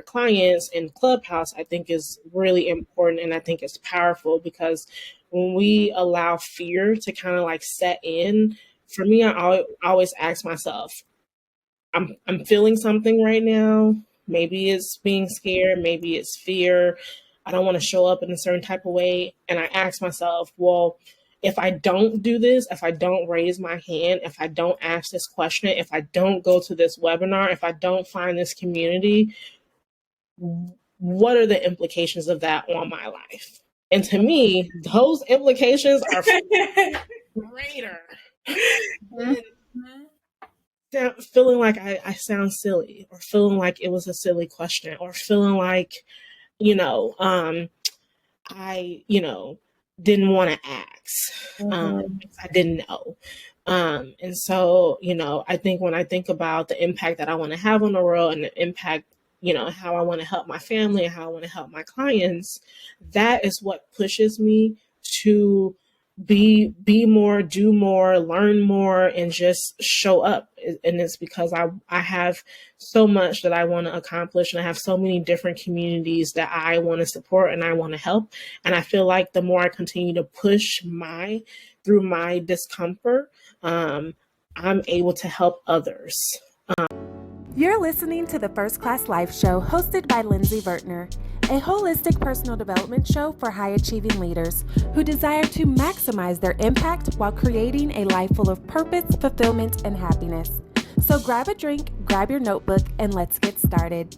clients in Clubhouse, I think is really important. And I think it's powerful because when we allow fear to kind of like set in, for me, I always ask myself, I'm feeling something right now. Maybe it's being scared, maybe it's fear. I don't want to show up in a certain type of way. And I ask myself, well, if I don't do this, if I don't raise my hand, if I don't ask this question, if I don't go to this webinar, if I don't find this community, what are the implications of that on my life? And to me, those implications are greater than feeling like I sound silly, or feeling like it was a silly question, or feeling like, I, didn't want to ask. I didn't know. And so, I think when I think about the impact that I want to have on the world and the impact, how I want to help my family and how I want to help my clients, that is what pushes me to be more, do more, learn more, and just show up. And it's because I have so much that I want to accomplish, and I have so many different communities that I want to support and I want to help. And I feel like the more I continue to push through my discomfort, I'm able to help others. You're listening to the First Class Life Show, hosted by Lindsey Vertner, a holistic personal development show for high-achieving leaders who desire to maximize their impact while creating a life full of purpose, fulfillment, and happiness. So grab a drink, grab your notebook, and let's get started.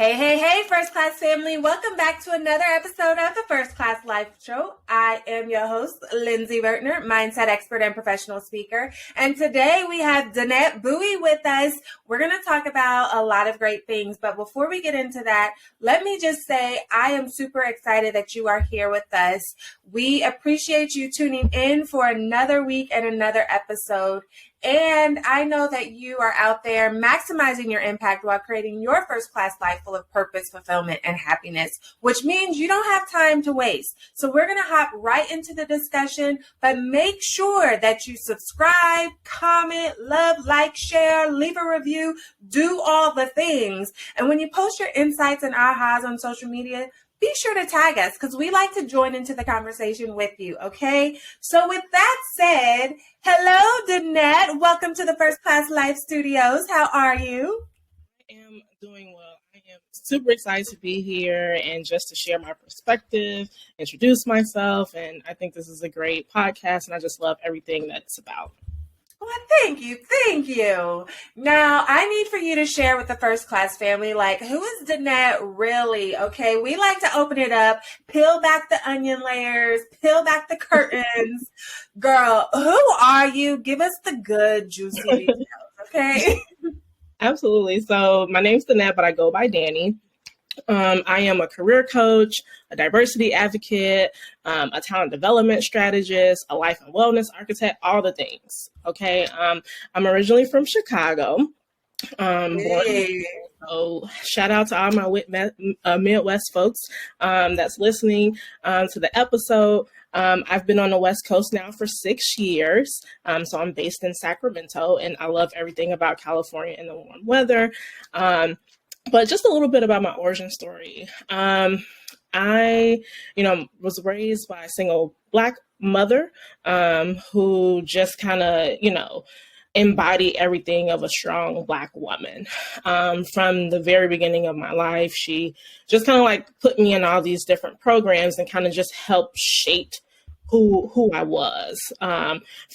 Hey, First Class family. Welcome back to another episode of the First Class Life Show. I am your host, Lindsey Vertner, mindset expert and professional speaker. And today we have Danette Buie with us. We're going to talk about a lot of great things. But before we get into that, let me just say I am super excited that you are here with us. We appreciate you tuning in for another week and another episode. And I know that you are out there maximizing your impact while creating your first class life full of purpose, fulfillment, and happiness, which means you don't have time to waste. So we're going to hop right into the discussion, but make sure that you subscribe, comment, love, like, share, leave a review, do all the things. And when you post your insights and ahas on social media, be sure to tag us because we like to join into the conversation with you, okay? So with that said, hello, Danette. Welcome to the First Class Life Studios. How are you? I am doing well. I am super excited to be here and just to share my perspective, introduce myself, and I think this is a great podcast, and I just love everything that it's about. Well, thank you. Now, I need for you to share with the First Class family, like, who is Danette really? Okay, we like to open it up, peel back the onion layers, peel back the curtains. Girl, who are you? Give us the good, juicy details, okay? Absolutely. So my name's Danette, but I go by Danny. I am a career coach, a diversity advocate, a talent development strategist, a life and wellness architect, all the things. Okay. I'm originally from Chicago. So shout out to all my Midwest folks that's listening to the episode. I've been on the West Coast now for 6 years. So I'm based in Sacramento, and I love everything about California and the warm weather. But just a little bit about my origin story. I, was raised by a single Black mother who just kind of, embodied everything of a strong Black woman. From the very beginning of my life, she just kind of like put me in all these different programs and kind of just helped shape who I was,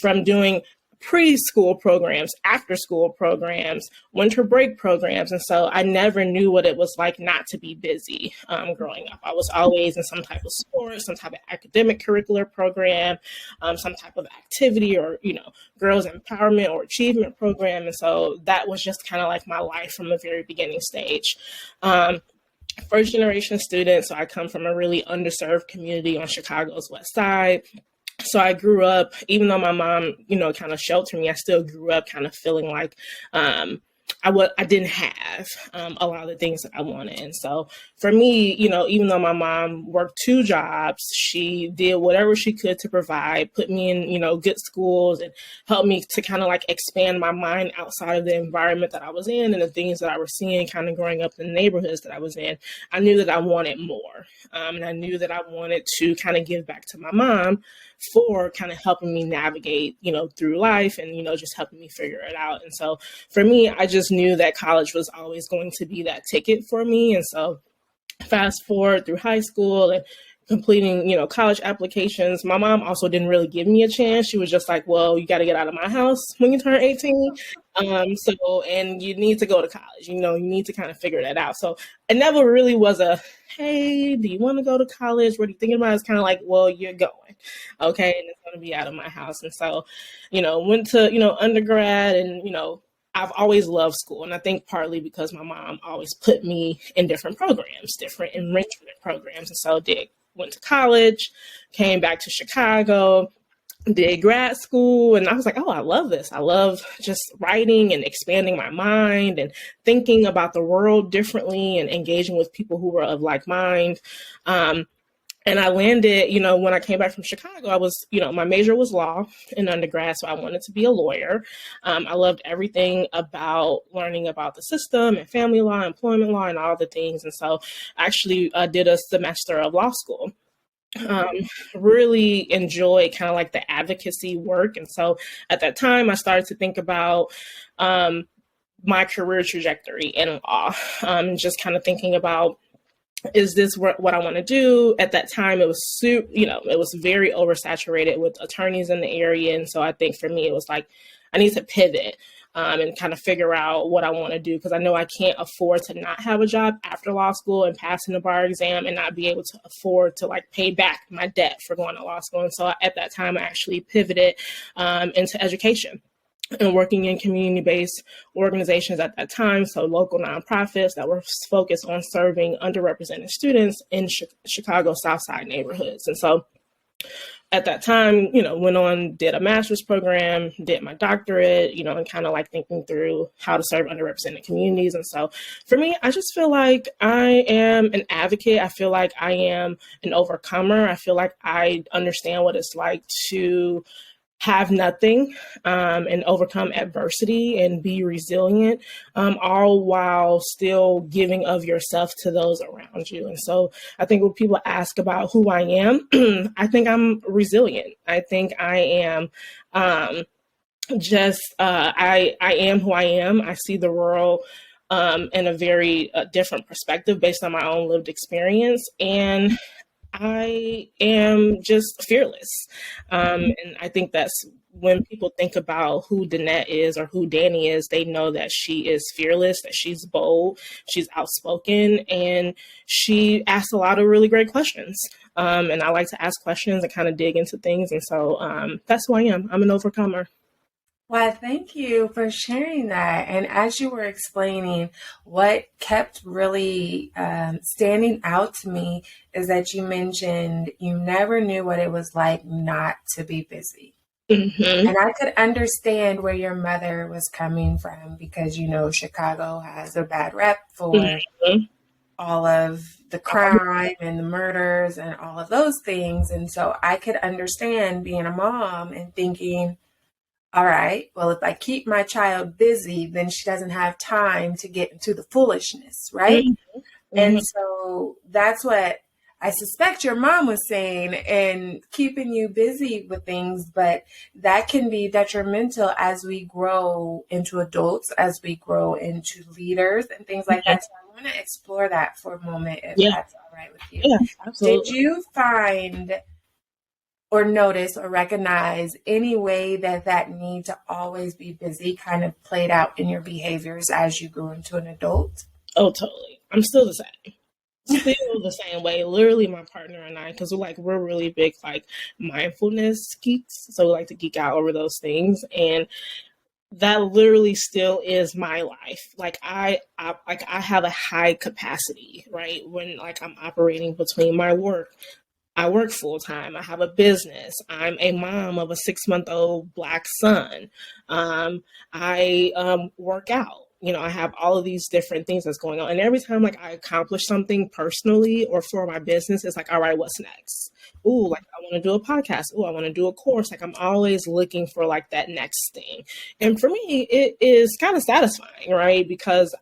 from doing preschool programs, after school programs, winter break programs. And so I never knew what it was like not to be busy growing up. I was always in some type of sport, some type of academic curricular program, some type of activity or, girls empowerment or achievement program. And so that was just kind of like my life from the very beginning stage. First generation student. So I come from a really underserved community on Chicago's West Side. So I grew up, even though my mom, kind of sheltered me, I still grew up kind of feeling like I didn't have a lot of the things that I wanted. And so for me, you know, even though my mom worked 2 jobs, she did whatever she could to provide, put me in, you know, good schools and helped me to kind of like expand my mind outside of the environment that I was in and the things that I was seeing kind of growing up in the neighborhoods that I was in. I knew that I wanted more. And I knew that I wanted to kind of give back to my mom for kind of helping me navigate, you know, through life and, you know, just helping me figure it out. And so for me, I just knew that college was always going to be that ticket for me. And so fast forward through high school and completing, you know, college applications, my mom also didn't really give me a chance. She was just like, well, you got to get out of my house when you turn 18. And you need to go to college, you know, you need to kind of figure that out. So it never really was a, hey, do you want to go to college? What are you thinking about? It's kind of like, well, you're going. Okay. And it's going to be out of my house. And so, you know, went to, you know, undergrad and, you know, I've always loved school. And I think partly because my mom always put me in different programs, different enrichment programs. And so went to college, came back to Chicago, did grad school. And I was like, oh, I love this. I love just writing and expanding my mind and thinking about the world differently and engaging with people who were of like mind. And I landed, you know, when I came back from Chicago, I was, you know, my major was law in undergrad, so I wanted to be a lawyer. I loved everything about learning about the system and family law, employment law, and all the things. And so I actually did a semester of law school. Really enjoyed kind of like the advocacy work. And so at that time, I started to think about my career trajectory in law, just kind of thinking about, is this what I want to do? At that time, it was it was very oversaturated with attorneys in the area. And so I think for me, it was like, I need to pivot and kind of figure out what I want to do, because I know I can't afford to not have a job after law school and passing the bar exam and not be able to afford to like pay back my debt for going to law school. And so at that time, I actually pivoted into education and working in community-based organizations at that time, so local nonprofits that were focused on serving underrepresented students in Chicago Southside neighborhoods. And so at that time, you know, went on, did a master's program, did my doctorate, you know, and kind of like thinking through how to serve underrepresented communities. And so for me, I just feel like I am an advocate. I feel like I am an overcomer. I feel like I understand what it's like to have nothing and overcome adversity and be resilient, all while still giving of yourself to those around you. And so I think when people ask about who I am, I think I'm resilient. I think I am I am who I am. I see the world in a very different perspective based on my own lived experience. And I am just fearless. And I think that's when people think about who Danette is or who Danny is, they know that she is fearless, that she's bold, she's outspoken, and she asks a lot of really great questions. And I like to ask questions and kind of dig into things. And so that's who I am. I'm an overcomer. Well, thank you for sharing that. And as you were explaining, what kept really standing out to me is that you mentioned you never knew what it was like not to be busy. Mm-hmm. And I could understand where your mother was coming from because, you know, Chicago has a bad rep for all of the crime and the murders and all of those things. And so I could understand being a mom and thinking, all right, well, if I keep my child busy, then she doesn't have time to get into the foolishness, right? Mm-hmm. And so that's what I suspect your mom was saying, and keeping you busy with things, but that can be detrimental as we grow into adults, as we grow into leaders and things like that. So I want to explore that for a moment, if that's all right with you. Yeah, absolutely. Did you find or notice or recognize any way that need to always be busy kind of played out in your behaviors as you grew into an adult? Oh, totally. I'm still the same. Still the same way. Literally, my partner and I, because we're really big like mindfulness geeks, so we like to geek out over those things, and that literally still is my life. Like I have a high capacity, right? When like I'm operating between my work. I work full time. I have a business. I'm a mom of a 6-month-old Black son. I work out. I have all of these different things that's going on. And every time like I accomplish something personally or for my business, it's like, all right, what's next? Ooh, like I want to do a podcast. Ooh, I want to do a course. Like I'm always looking for like that next thing. And for me, it is kind of satisfying, right? Because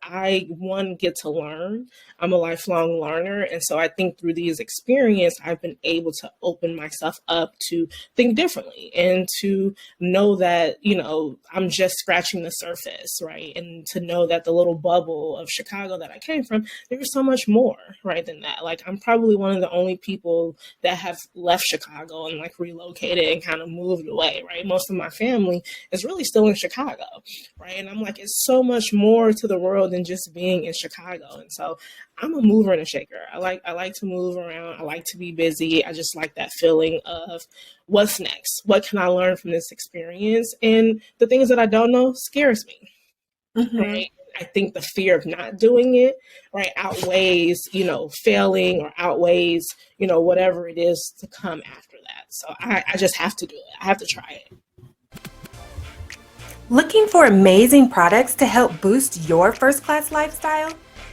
one, get to learn. I'm a lifelong learner. And so I think through these experiences, I've been able to open myself up to think differently and to know that, I'm just scratching the surface, right? And to know that the little bubble of Chicago that I came from, there's so much more, right, than that. Like I'm probably one of the only people that have left Chicago and like relocated and kind of moved away, right? Most of my family is really still in Chicago, right? And I'm like, it's so much more to the world than just being in Chicago. And so I'm a mover and a shaker. I like to move around. I like to be busy. I just like that feeling of what's next? What can I learn from this experience? And the things that I don't know scares me, right? I think the fear of not doing it, right, outweighs, failing or outweighs, whatever it is to come after that. So I just have to do it. I have to try it. Looking for amazing products to help boost your first-class lifestyle?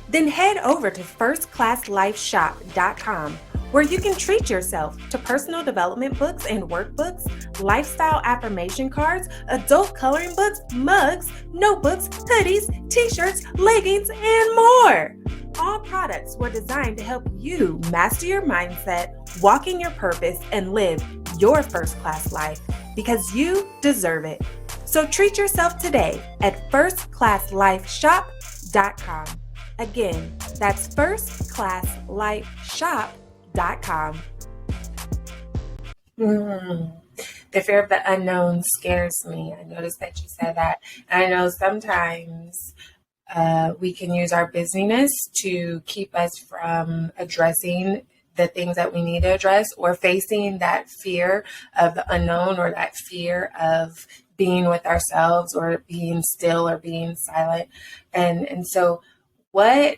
Then head over to firstclasslifeshop.com, where you can treat yourself to personal development books and workbooks, lifestyle affirmation cards, adult coloring books, mugs, notebooks, hoodies, t-shirts, leggings, and more. All products were designed to help you master your mindset, walk in your purpose, and live your first-class life because you deserve it. So treat yourself today at firstclasslifeshop.com. Again, that's firstclasslifeshop.com. The fear of the unknown scares me. I noticed that you said that. And I know sometimes we can use our busyness to keep us from addressing the things that we need to address or facing that fear of the unknown or that fear of being with ourselves or being still or being silent. And so what,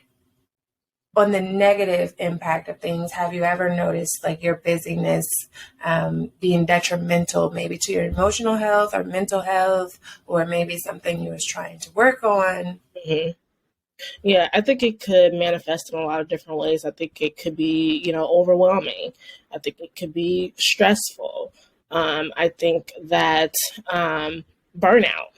on the negative impact of things, have you ever noticed like your busyness being detrimental maybe to your emotional health or mental health, or maybe something you was trying to work on? Mm-hmm. Yeah, I think it could manifest in a lot of different ways. I think it could be, overwhelming. I think it could be stressful. I think that burnout,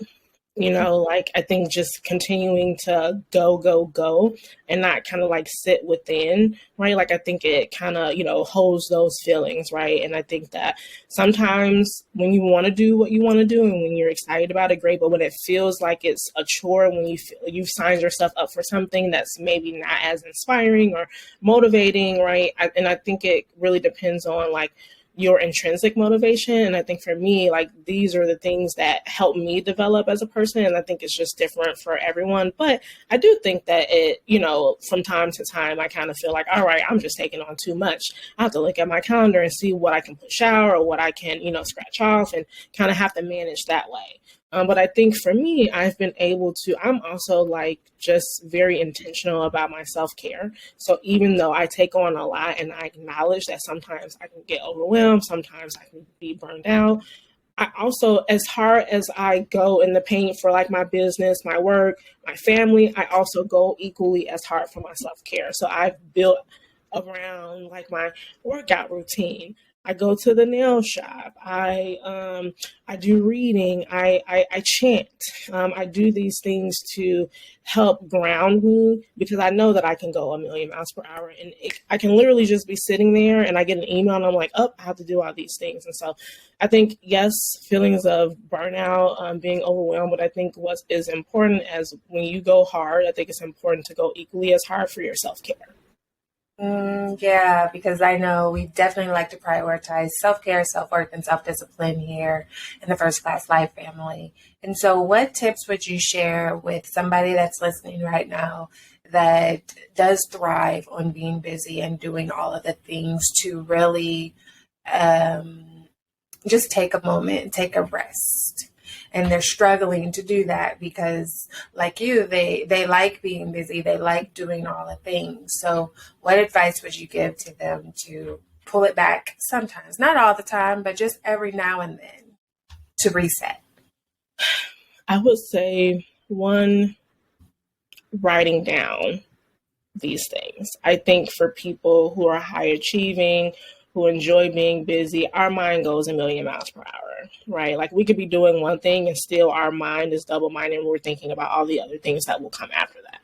I think just continuing to go and not kind of like sit within, right? Like I think it kind of, holds those feelings, right? And I think that sometimes when you want to do what you want to do and when you're excited about it, great. But when it feels like it's a chore, when you feel you've signed yourself up for something that's maybe not as inspiring or motivating, right? And I think it really depends on like your intrinsic motivation. And I think for me, like these are the things that help me develop as a person. And I think it's just different for everyone. But I do think that it, from time to time, I kind of feel like, all right, I'm just taking on too much. I have to look at my calendar and see what I can push out or what I can, scratch off and kind of have to manage that way. But I think for me, I've been able to, I'm also like just very intentional about my self-care. So even though I take on a lot and I acknowledge that sometimes I can get overwhelmed, sometimes I can be burned out, I also, as hard as I go in the paint for like my business, my work, my family, I also go equally as hard for my self-care. So I've built around like my workout routine. I go to the nail shop. I do reading. I chant. I do these things to help ground me because I know that I can go a million miles per hour, and I can literally just be sitting there and I get an email and I'm like, oh, I have to do all these things. And so I think, yes, feelings of burnout, being overwhelmed, but I think what is important as when you go hard, I think it's important to go equally as hard for your self-care. Yeah, because I know we definitely like to prioritize self-care, self-worth, and self-discipline here in the First Class Life family. And so what tips would you share with somebody that's listening right now that does thrive on being busy and doing all of the things to really just take a moment and take a rest? And they're struggling to do that because, like you, they like being busy. They like doing all the things. So what advice would you give to them to pull it back sometimes? Not all the time, but just every now and then to reset. I would say, one, writing down these things. I think for people who are high achieving, who enjoy being busy, our mind goes a million miles per hour, right? Like we could be doing one thing and still our mind is double minded and we're thinking about all the other things that will come after that.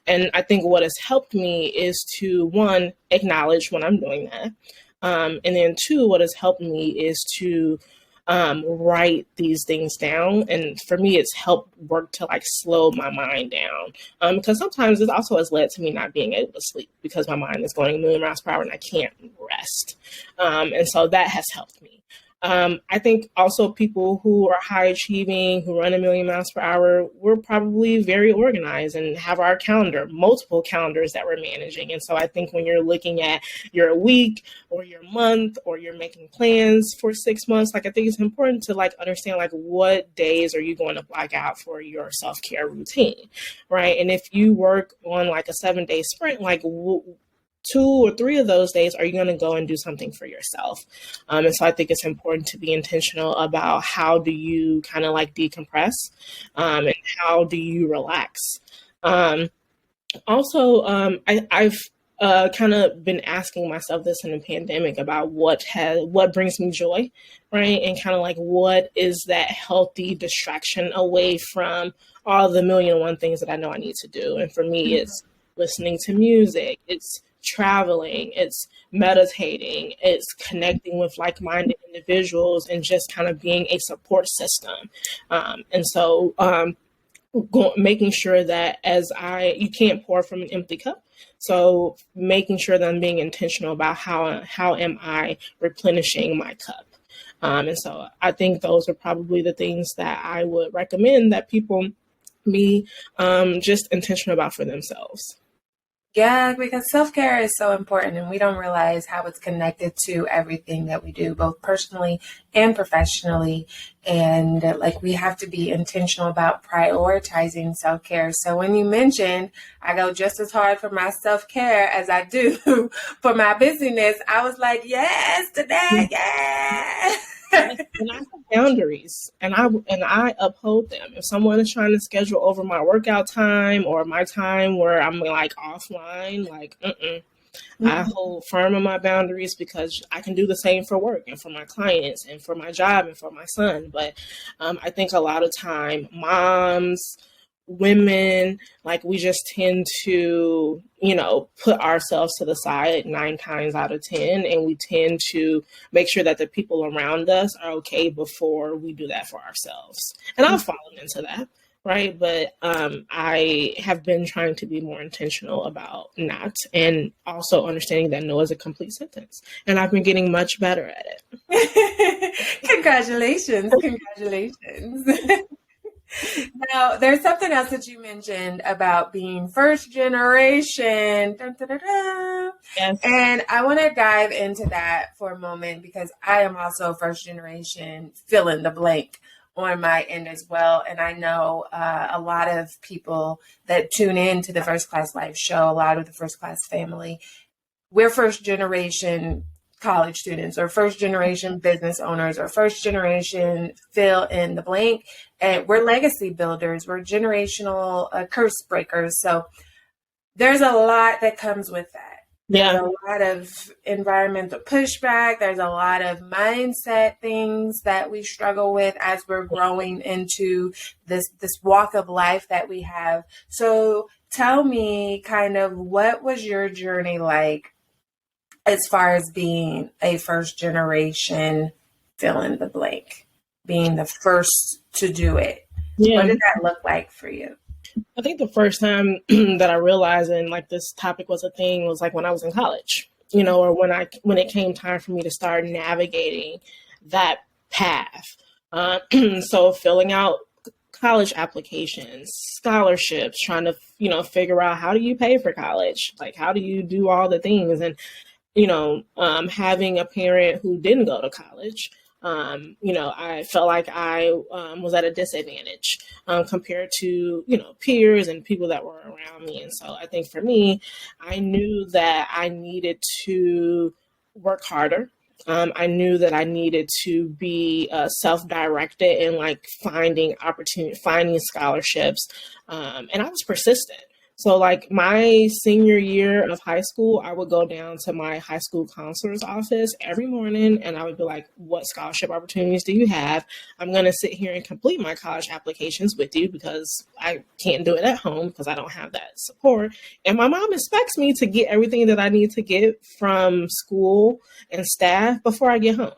And I think what has helped me is to, one, acknowledge when I'm doing that. And then two, what has helped me is to write these things down. And for me, it's helped work to like slow my mind down. Because sometimes it also has led to me not being able to sleep because my mind is going a million miles per hour and I can't rest. And so that has helped me. I think also people who are high achieving, who run a million miles per hour, we're probably very organized and have our calendar, multiple calendars that we're managing. And so I think when you're looking at your week or your month or you're making plans for 6 months, like I think it's important to like understand like what days are you going to block out for your self-care routine, right? And if you work on like a 7-day sprint, like 2 or 3 of those days, are you going to go and do something for yourself? And so I think it's important to be intentional about how do you kind of like decompress and how do you relax. Also, I've kind of been asking myself this in the pandemic about what brings me joy, right? And kind of like what is that healthy distraction away from all the million and one things that I know I need to do. And for me, it's listening to music, it's traveling, it's meditating, it's connecting with like-minded individuals and just kind of being a support system. And so making sure that you can't pour from an empty cup. So making sure that I'm being intentional about how am I replenishing my cup. And so I think those are probably the things that I would recommend that people be just intentional about for themselves. Yeah, because self-care is so important and we don't realize how it's connected to everything that we do, both personally and professionally. And like we have to be intentional about prioritizing self-care. So when you mentioned I go just as hard for my self-care as I do for my busyness, I was like, yes, today, yes. And I have boundaries and I uphold them. If someone is trying to schedule over my workout time or my time where I'm like offline, like, I hold firm on my boundaries because I can do the same for work and for my clients and for my job and for my son. But I think a lot of time moms, women, like we just tend to, put ourselves to the side 9 times out of 10. And we tend to make sure that the people around us are okay before we do that for ourselves. And I've fallen into that. Right. But I have been trying to be more intentional about not, and also understanding that no is a complete sentence. And I've been getting much better at it. Congratulations. Congratulations. Now, there's something else that you mentioned about being first generation. Dun, dun, dun, dun. Yes. And I want to dive into that for a moment because I am also first generation, fill in the blank on my end as well. And I know a lot of people that tune in to the First Class Life show, a lot of the First Class family, we're first generation college students or first generation business owners or first generation fill in the blank. And we're legacy builders. We're generational curse breakers. So there's a lot that comes with that. There's a lot of environmental pushback. There's a lot of mindset things that we struggle with as we're growing into this walk of life that we have. So tell me kind of what was your journey like as far as being a first generation fill in the blank, being the first to do it? Yeah. What did that look like for you? I think the first time that I realized and like this topic was a thing was like when I was in college, or when it came time for me to start navigating that path. So filling out college applications, scholarships, trying to, figure out how do you pay for college? Like, how do you do all the things? And, having a parent who didn't go to college, I felt like I was at a disadvantage compared to, peers and people that were around me. And so I think for me, I knew that I needed to work harder. I knew that I needed to be self-directed and like finding scholarships. And I was persistent. So like my senior year of high school, I would go down to my high school counselor's office every morning and I would be like, what scholarship opportunities do you have? I'm going to sit here and complete my college applications with you because I can't do it at home because I don't have that support. And my mom expects me to get everything that I need to get from school and staff before I get home.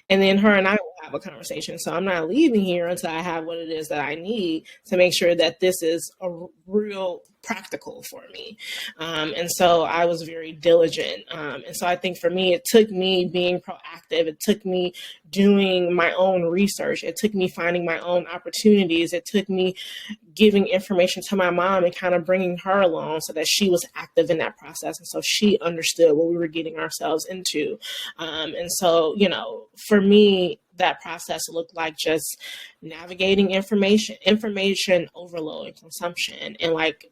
And then her and I will have a conversation. So I'm not leaving here until I have what it is that I need to make sure that this is a real practical for me. And so I was very diligent. And so I think for me, it took me being proactive. It took me doing my own research. It took me finding my own opportunities. It took me giving information to my mom and kind of bringing her along so that she was active in that process. And so she understood what we were getting ourselves into. And so, you know, for me, that process looked like just navigating information overload and consumption, and like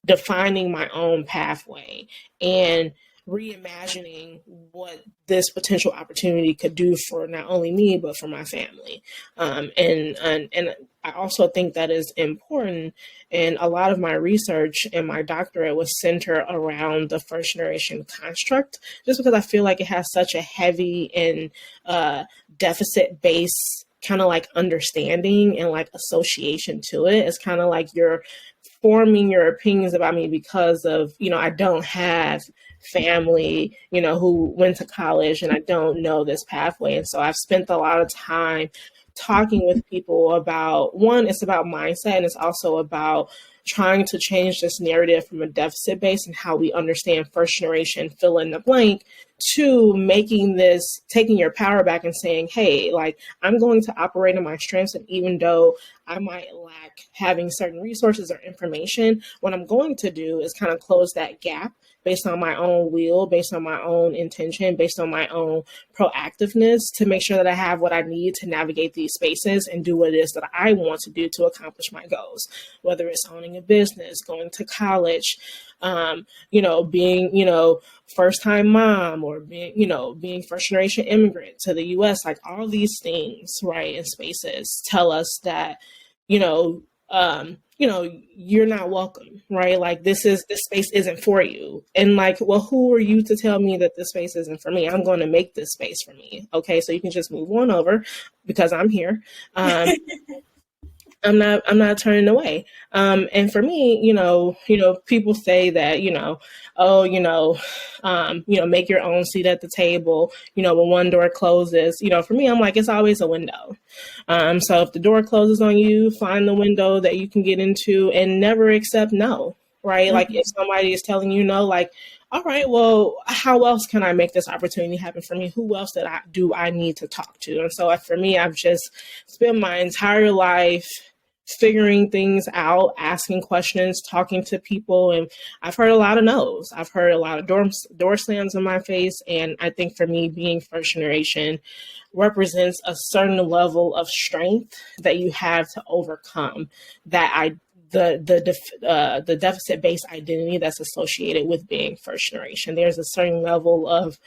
defining my own pathway and reimagining what this potential opportunity could do for not only me, but for my family. And I also think that is important. And a lot of my research and my doctorate was centered around the first generation construct, just because I feel like it has such a heavy and deficit based kind of like understanding and like association to it. It's kind of like you're forming your opinions about me because of, you know, I don't have family, you know, who went to college and I don't know this pathway. And so I've spent a lot of time talking with people about, one, it's about mindset, and it's also about trying to change this narrative from a deficit base and how we understand first generation fill in the blank to making this, taking your power back and saying, hey, like I'm going to operate on my strengths. And even though I might lack having certain resources or information, what I'm going to do is kind of close that gap based on my own will, based on my own intention, based on my own proactiveness to make sure that I have what I need to navigate these spaces and do what it is that I want to do to accomplish my goals, whether it's owning a business, going to college, you know, being, you know, first time mom, or being, you know, being first generation immigrant to the US, like all these things, right, in spaces tell us that, you know, you're not welcome, right? Like this space isn't for you. And like, well, who are you to tell me that this space isn't for me? I'm going to make this space for me. Okay. So you can just move on over because I'm here. I'm not turning away. And for me, you know, people say that, make your own seat at the table, you know, when one door closes, you know, for me, I'm like, it's always a window. So if the door closes on you, find the window that you can get into and never accept no, right? Mm-hmm. Like if somebody is telling you no, like, all right, well, how else can I make this opportunity happen for me? Who else do I need to talk to? And so for me, I've just spent my entire life figuring things out, asking questions, talking to people. And I've heard a lot of no's. I've heard a lot of door slams in my face. And I think for me, being first generation represents a certain level of strength that you have to overcome the deficit-based identity that's associated with being first generation. There's a certain level of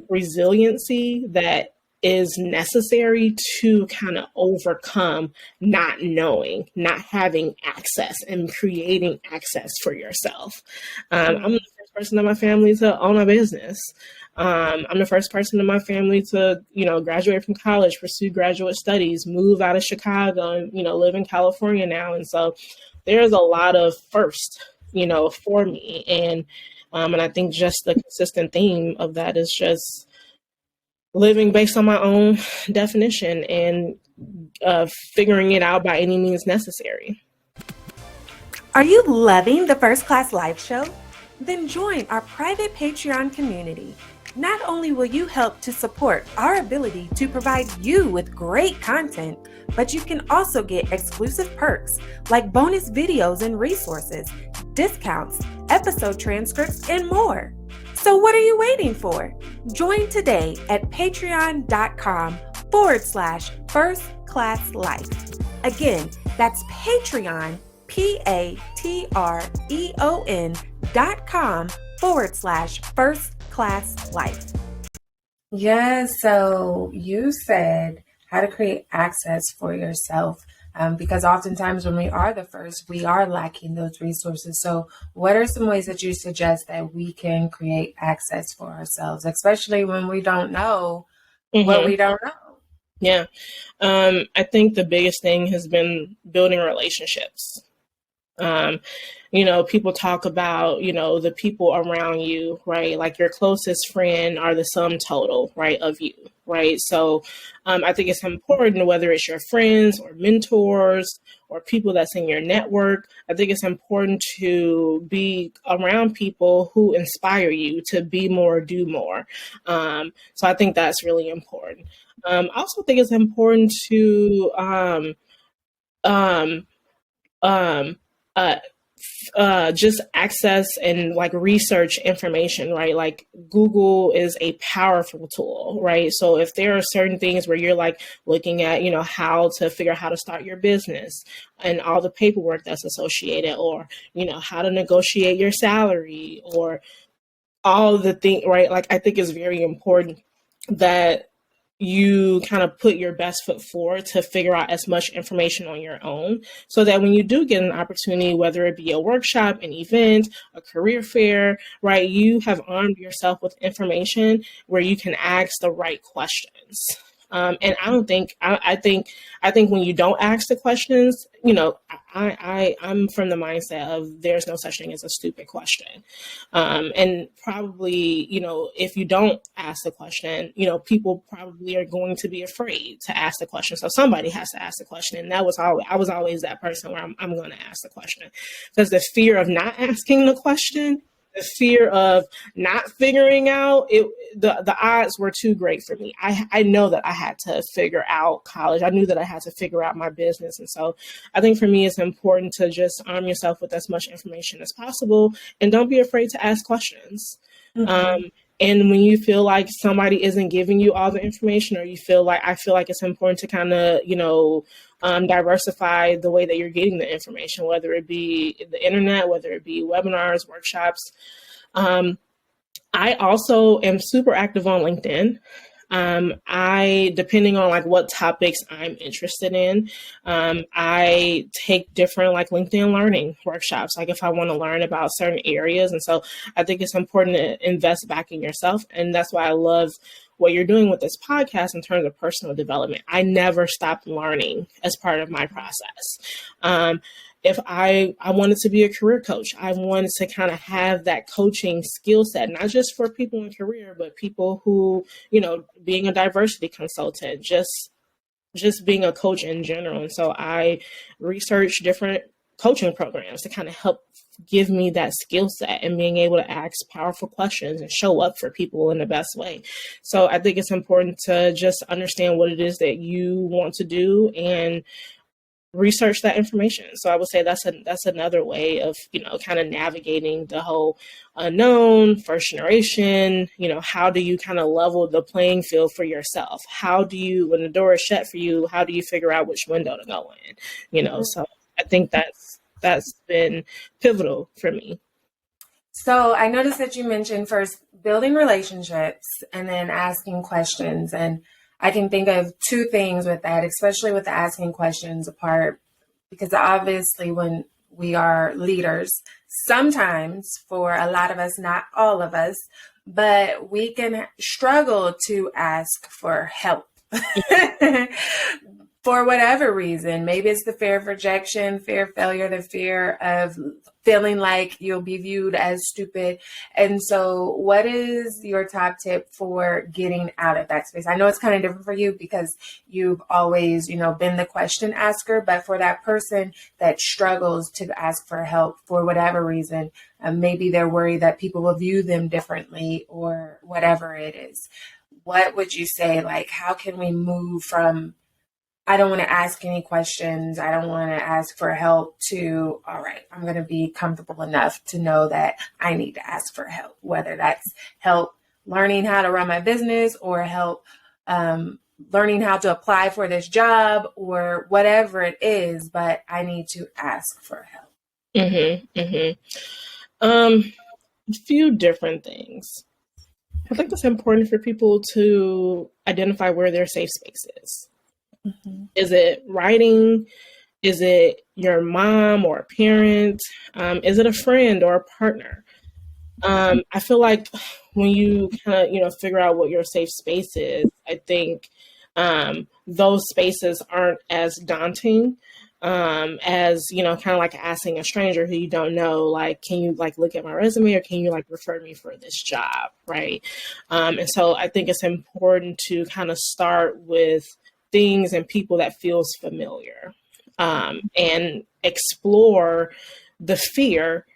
resiliency that is necessary to kind of overcome not knowing, not having access, and creating access for yourself. I'm the first person in my family to own a business. I'm the first person in my family to, graduate from college, pursue graduate studies, move out of Chicago, and, live in California now. And so there's a lot of first, for me. And I think just the consistent theme of that is just living based on my own definition and figuring it out by any means necessary. Are you loving the First Class Life Show? Then join our private Patreon community. Not only will you help to support our ability to provide you with great content, but you can also get exclusive perks like bonus videos and resources, discounts, episode transcripts, and more. So what are you waiting for? Join today at patreon.com/firstclasslife. Again, that's Patreon, patreon.com/firstclasslife. Yes, so you said how to create access for yourself, because oftentimes when we are the first, we are lacking those resources. So what are some ways that you suggest that we can create access for ourselves, especially when we don't know what we don't know? Yeah. I think the biggest thing has been building relationships. People talk about, the people around you, right? Like your closest friend are the sum total, right, of you, right? So I think it's important, whether it's your friends or mentors or people that's in your network, I think it's important to be around people who inspire you to be more, do more. So I think that's really important. I also think it's important to um, um, uh, just access and like research information, right? Like Google is a powerful tool, right? So if there are certain things where you're like looking at, how to figure out how to start your business and all the paperwork that's associated, or, how to negotiate your salary, or all the things, right? Like I think it's very important that you kind of put your best foot forward to figure out as much information on your own, so that when you do get an opportunity, whether it be a workshop, an event, a career fair, right, you have armed yourself with information where you can ask the right questions. And I don't think I think when you don't ask the questions, I'm from the mindset of there's no such thing as a stupid question. And probably, if you don't ask the question, people probably are going to be afraid to ask the question. So somebody has to ask the question. And I was always that person where I'm going to ask the question, because the fear of not asking the question, the fear of not figuring out it, the odds were too great for me. I know that I had to figure out college. I knew that I had to figure out my business. And so I think for me, it's important to just arm yourself with as much information as possible, and don't be afraid to ask questions. And when you feel like somebody isn't giving you all the information, or I feel like it's important to kind of, diversify the way that you're getting the information, whether it be the internet, whether it be webinars, workshops. I also am super active on LinkedIn. Depending on like what topics I'm interested in, I take different like LinkedIn learning workshops, like if I want to learn about certain areas. And so I think it's important to invest back in yourself. And that's why I love what you're doing with this podcast in terms of personal development. I never stopped learning as part of my process. If I wanted to be a career coach, I wanted to kind of have that coaching skill set, not just for people in career, but people who, being a diversity consultant, just being a coach in general. And so I research different coaching programs to kind of help give me that skill set and being able to ask powerful questions and show up for people in the best way. So I think it's important to just understand what it is that you want to do and research that information. So I would say that's another way of, kind of navigating the whole unknown, first generation. How do you kind of level the playing field for yourself? How do you, when the door is shut for you, how do you figure out which window to go in? So I think that's been pivotal for me. So I noticed that you mentioned first building relationships and then asking questions. And I can think of two things with that, especially with the asking questions apart, because obviously when we are leaders, sometimes for a lot of us, not all of us, but we can struggle to ask for help. For whatever reason. Maybe it's the fear of rejection, fear of failure, the fear of feeling like you'll be viewed as stupid. And so what is your top tip for getting out of that space? I know it's kind of different for you because you've always, been the question asker, but for that person that struggles to ask for help for whatever reason, maybe they're worried that people will view them differently or whatever it is. What would you say? Like, how can we move from I don't want to ask any questions, I don't want to ask for help, to, all right, I'm going to be comfortable enough to know that I need to ask for help, whether that's help learning how to run my business or help learning how to apply for this job or whatever it is, but I need to ask for help. A few different things. I think it's important for people to identify where their safe space is. Is it writing? Is it your mom or a parent? Is it a friend or a partner? I feel like when you kind of, figure out what your safe space is, I think those spaces aren't as daunting as, kind of like asking a stranger who you don't know, like, can you like look at my resume or can you like refer me for this job, right? And so I think it's important to kind of start with things and people that feels familiar and explore the fear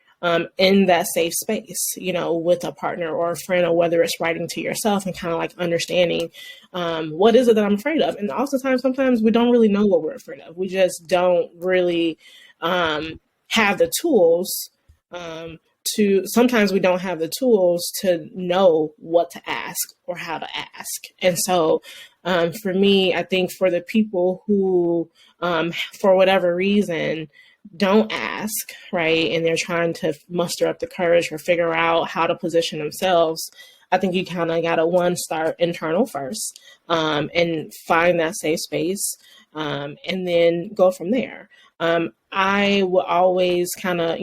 in that safe space, with a partner or a friend, or whether it's writing to yourself and kind of like understanding what is it that I'm afraid of. And also sometimes we don't really know what we're afraid of. We just don't really have the tools sometimes we don't have the tools to know what to ask or how to ask. And so for me, I think for the people who, for whatever reason, don't ask, right? And they're trying to muster up the courage or figure out how to position themselves. I think you kind of got to start internal first and find that safe space and then go from there. I will always kind of,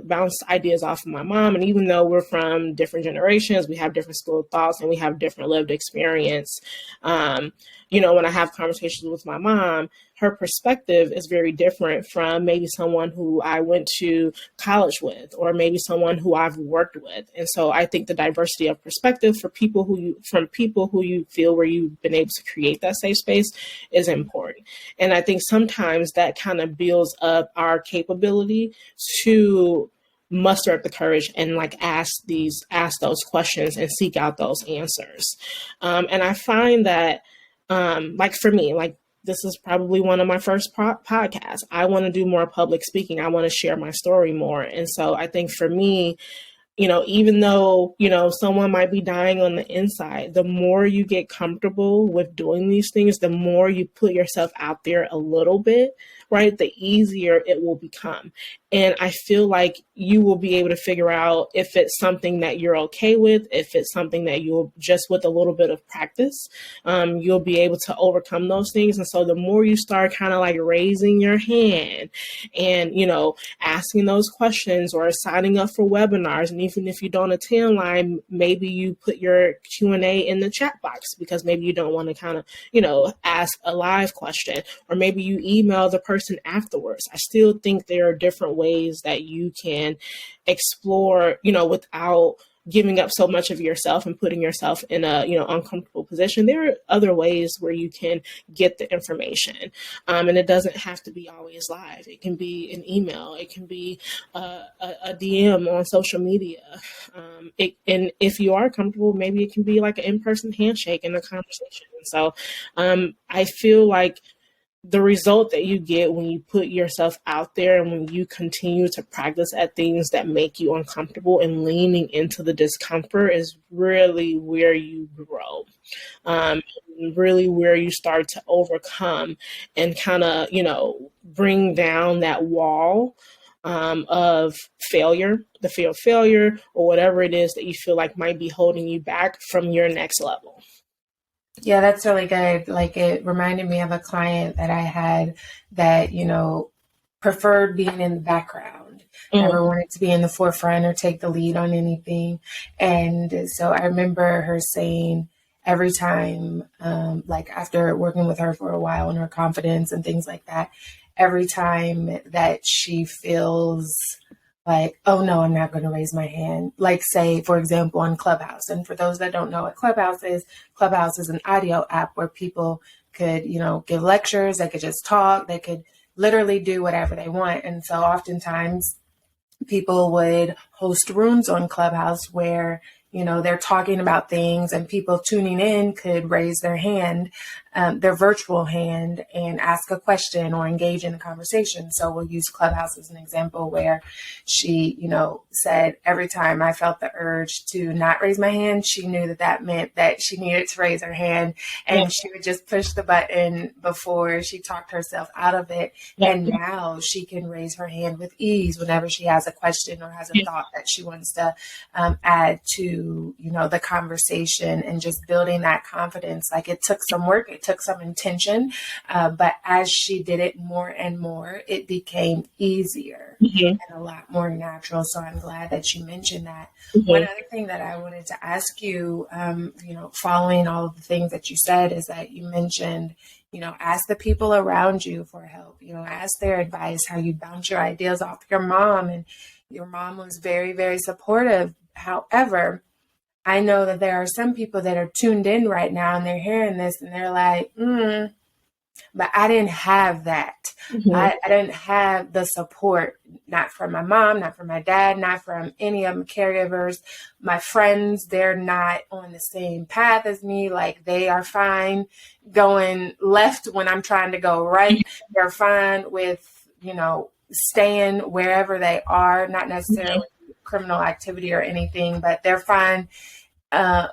bounce ideas off of my mom. And even though we're from different generations, we have different school of thoughts and we have different lived experience. When I have conversations with my mom, her perspective is very different from maybe someone who I went to college with, or maybe someone who I've worked with. And so I think the diversity of perspective from people who you feel where you've been able to create that safe space is important. And I think sometimes that kind of builds up our capability to muster up the courage and like ask those questions and seek out those answers. And I find that like for me, like this is probably one of my first podcasts. I want to do more public speaking. I want to share my story more. And so I think for me, even though, someone might be dying on the inside, the more you get comfortable with doing these things, the more you put yourself out there a little bit, right, the easier it will become. And I feel like you will be able to figure out if it's something that you're okay with, if it's something that you'll just with a little bit of practice, you'll be able to overcome those things. And so the more you start kind of like raising your hand and, asking those questions or signing up for webinars, and even if you don't attend live, maybe you put your Q&A in the chat box because maybe you don't want to kind of, ask a live question, or maybe you email the person afterwards. I still think there are different ways that you can explore, without giving up so much of yourself and putting yourself in a, uncomfortable position. There are other ways where you can get the information. And it doesn't have to be always live. It can be an email. It can be a DM on social media. And if you are comfortable, maybe it can be like an in-person handshake in a conversation. So I feel like the result that you get when you put yourself out there and when you continue to practice at things that make you uncomfortable and leaning into the discomfort is really where you grow, really where you start to overcome and kind of, bring down that wall of failure, the fear of failure, or whatever it is that you feel like might be holding you back from your next level. Yeah, that's really good. Like, it reminded me of a client that I had that, preferred being in the background, never wanted to be in the forefront or take the lead on anything. And so I remember her saying every time, like after working with her for a while and her confidence and things like that, every time that she feels like, oh no, I'm not going to raise my hand. Like, say, for example, on Clubhouse. And for those that don't know what Clubhouse is an audio app where people could, give lectures, they could just talk, they could literally do whatever they want. And so oftentimes people would host rooms on Clubhouse where, they're talking about things and people tuning in could raise their hand, their virtual hand, and ask a question or engage in a conversation. So we'll use Clubhouse as an example where she, said every time I felt the urge to not raise my hand, she knew that meant that she needed to raise her hand, and she would just push the button before she talked herself out of it. And now she can raise her hand with ease whenever she has a question or has a thought that she wants to add to, the conversation, and just building that confidence. Like, it took some work. It took some intention, but as she did it more and more, it became easier and a lot more natural. So I'm glad that you mentioned that. One other thing that I wanted to ask you, following all of the things that you said, is that you mentioned, ask the people around you for help, ask their advice, how you bounce your ideas off your mom. And your mom was very, very supportive. However, I know that there are some people that are tuned in right now and they're hearing this and they're like, but I didn't have that. I didn't have the support, not from my mom, not from my dad, not from any of my caregivers. My friends, they're not on the same path as me. Like, they are fine going left when I'm trying to go right. They're fine with, staying wherever they are, not necessarily criminal activity or anything, but they're fine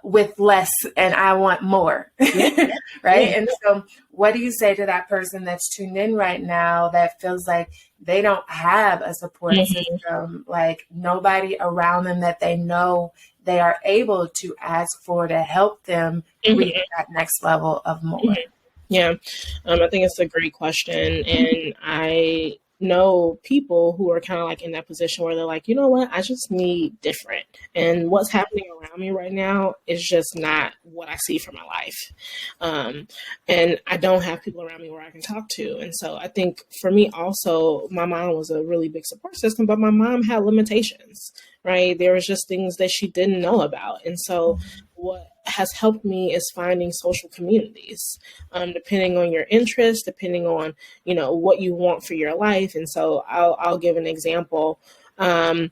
with less, and I want more, right? And so what do you say to that person that's tuned in right now that feels like they don't have a support system, like nobody around them that they know they are able to ask for to help them reach that next level of more? Yeah, I think it's a great question. And I know people who are kind of like in that position where they're like, you know what, I just need different. And what's happening around me right now is just not what I see for my life. And I don't have people around me where I can talk to. And so I think for me also, my mom was a really big support system, but my mom had limitations, right? There was just things that she didn't know about. And so what has helped me is finding social communities, depending on your interests, depending on, what you want for your life. And so I'll give an example. When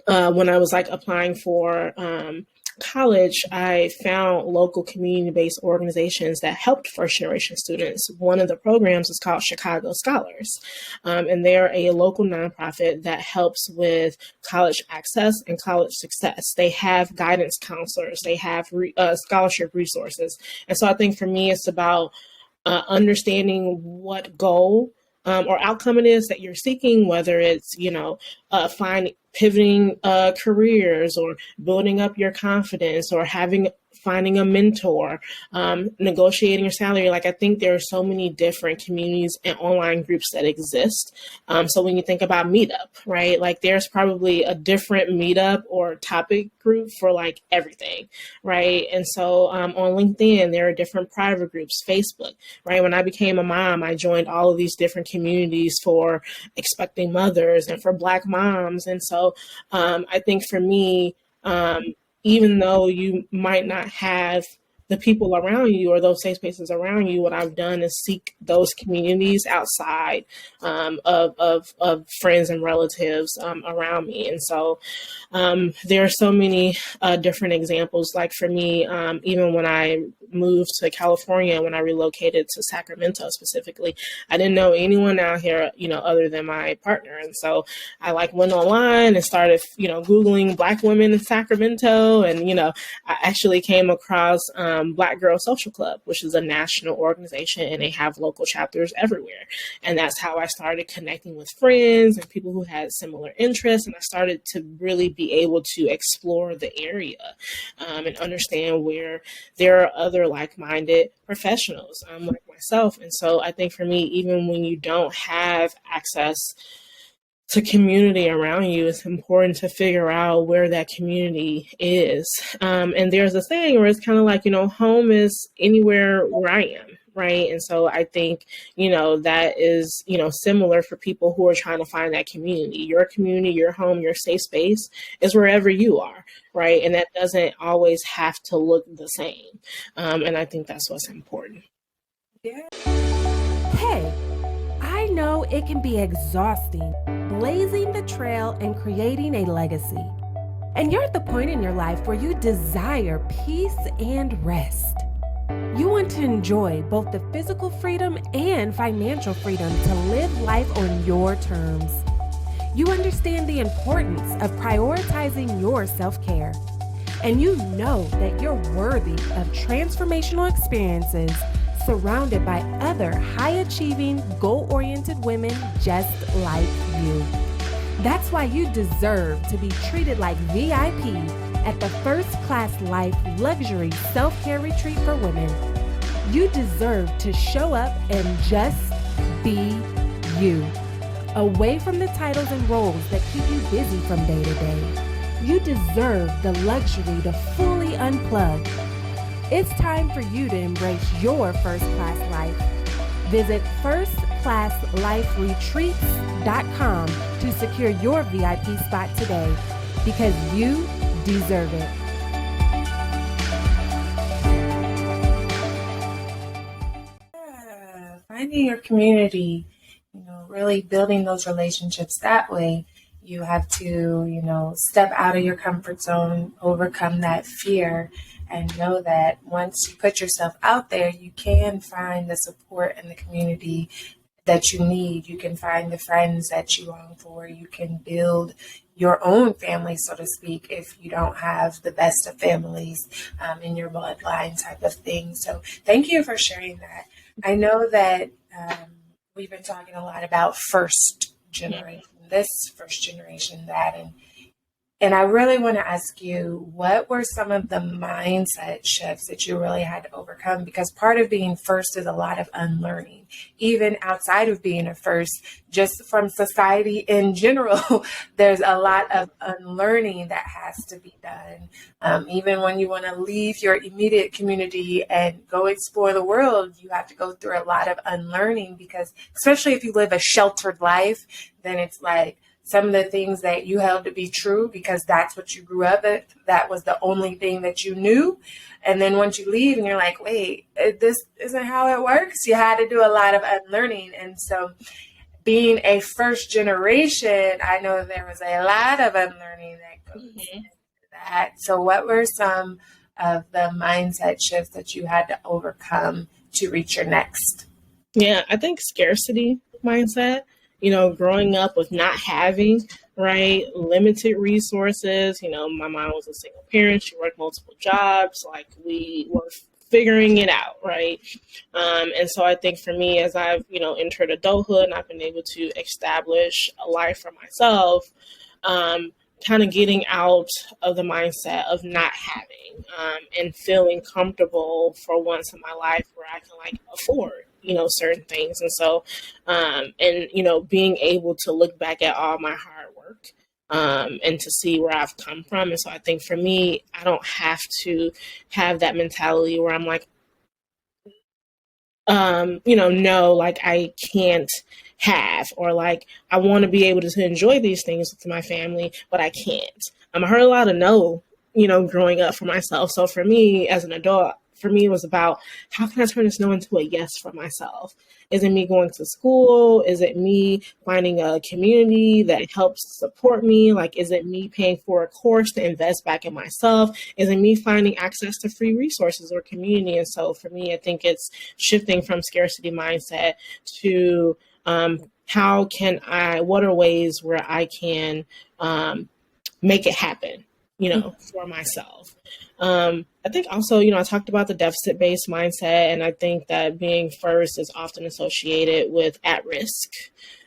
I was applying for college, I found local community-based organizations that helped first-generation students. One of the programs is called Chicago Scholars, and they're a local nonprofit that helps with college access and college success. They have guidance counselors, they have scholarship resources. And so I think for me, it's about understanding what goal or outcome it is that you're seeking, whether it's, pivoting careers or building up your confidence or finding a mentor, negotiating your salary. I think there are so many different communities and online groups that exist. So when you think about Meetup, right, there's probably a different Meetup or topic group for everything, right? And so on LinkedIn, there are different private groups, Facebook, right? When I became a mom, I joined all of these different communities for expecting mothers and for Black moms. And so I think for me, even though you might not have the people around you or those safe spaces around you, what I've done is seek those communities outside of friends and relatives around me. And so there are so many different examples. For me, even when I moved to California, when I relocated to Sacramento specifically, I didn't know anyone out here, other than my partner. And so I went online and started, Googling Black women in Sacramento. And, I actually came across Black Girl Social Club, which is a national organization, and they have local chapters everywhere. And that's how I started connecting with friends and people who had similar interests. And I started to really be able to explore the area and understand where there are other like-minded professionals like myself. And so I think for me, even when you don't have access to community around you, it's important to figure out where that community is. And there's a saying where it's kind of home is anywhere where I am. Right. And so I think, that is, similar for people who are trying to find that community. Your community, your home, your safe space is wherever you are. Right. And that doesn't always have to look the same. And I think that's what's important. Yeah. Hey, I know it can be exhausting blazing the trail and creating a legacy. And you're at the point in your life where you desire peace and rest. You want to enjoy both the physical freedom and financial freedom to live life on your terms. You understand the importance of prioritizing your self-care. And you know that you're worthy of transformational experiences surrounded by other high-achieving, goal-oriented women just like you. That's why you deserve to be treated like VIP at the First Class Life Luxury Self-Care Retreat for Women. You deserve to show up and just be you. Away from the titles and roles that keep you busy from day to day. You deserve the luxury to fully unplug. It's time for you to embrace your first-class life. Visit firstclassliferetreats.com to secure your VIP spot today, because you deserve it. Finding your community, really building those relationships that way. You have to, step out of your comfort zone, overcome that fear, and know that once you put yourself out there, you can find the support and the community that you need. You can find the friends that you long for. You can build your own family, so to speak, if you don't have the best of families in your bloodline type of thing. So thank you for sharing that. I know that we've been talking a lot about first generation, this, first generation, that, and I really want to ask you, what were some of the mindset shifts that you really had to overcome? Because part of being first is a lot of unlearning, even outside of being a first, just from society in general, there's a lot of unlearning that has to be done. Even when you want to leave your immediate community and go explore the world, you have to go through a lot of unlearning, because especially if you live a sheltered life, then it's like, some of the things that you held to be true because that's what you grew up with, that was the only thing that you knew. And then once you leave and you're like, wait, this isn't how it works. You had to do a lot of unlearning. And so being a first generation, I know there was a lot of unlearning that goes into that. So what were some of the mindset shifts that you had to overcome to reach your next? Yeah, I think scarcity mindset. Growing up with not having, right, limited resources. My mom was a single parent. She worked multiple jobs. Like, we were figuring it out, right? And so I think for me, as I've, entered adulthood and I've been able to establish a life for myself, kind of getting out of the mindset of not having and feeling comfortable for once in my life where I can afford certain things. And so, being able to look back at all my hard work and to see where I've come from. And so I think for me, I don't have to have that mentality where I'm like, no, like I can't have, or like I want to be able to enjoy these things with my family, but I can't. I heard a lot of no, growing up for myself. So for me as an adult, for me, it was about how can I turn this no into a yes for myself? Is it me going to school? Is it me finding a community that helps support me? Like, is it me paying for a course to invest back in myself? Is it me finding access to free resources or community? And so for me, I think it's shifting from scarcity mindset to what are ways where I can make it happen, for myself. I think also, I talked about the deficit-based mindset, and I think that being first is often associated with at risk,